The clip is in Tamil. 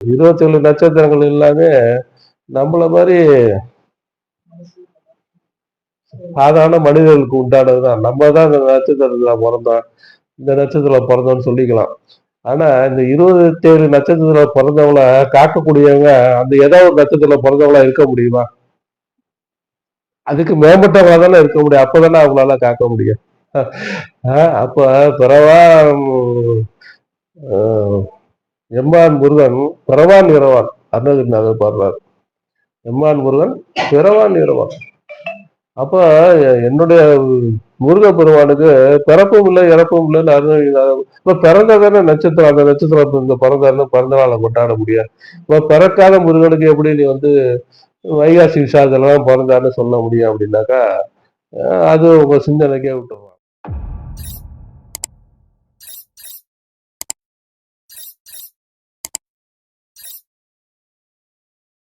27 நட்சத்திரங்கள் எல்லாமே நம்மள மாதிரி சாதாரண மனிதர்களுக்கு உண்டானதுதான். நம்ம தான் இந்த நட்சத்திரத்துல பிறந்தோம், இந்த நட்சத்திரத்துல பிறந்தோம்னு சொல்லிக்கலாம். ஆனா இந்த 27 நட்சத்திரத்துல பிறந்தவங்கள காக்கக்கூடியவங்க அந்த ஏதோ ஒரு நட்சத்திரத்துல பிறந்தவங்களா இருக்க முடியுமா? அதுக்கு மேம்பட்டவங்களா தானே இருக்க முடியும். அப்பதானே அவங்களால காக்க முடியும். அப்ப பிறவா எம்மான் முருகன் பிறவான் இரவான் அருணகிரிநாதர் பாடுறார். எம்மான் முருகன் பிறவான் இரவான். அப்ப என்னுடைய முருக பெருமானுக்கு பிறப்பும் இல்லை இறப்பும் இல்லைன்னு அருணகிரிநாதர். இப்ப பிறந்ததானே நட்சத்திரம், அந்த நட்சத்திரம் இந்த பிறந்த நாளை கொண்டாட முடியாது. இப்ப பிறக்காத முருகனுக்கு எப்படி நீ வந்து வைகாசி விசாகெல்லாம் பிறந்தாருன்னு சொல்ல முடியும் அப்படின்னாக்கா அது உங்க சிந்தனைக்கே விட்டுரும்.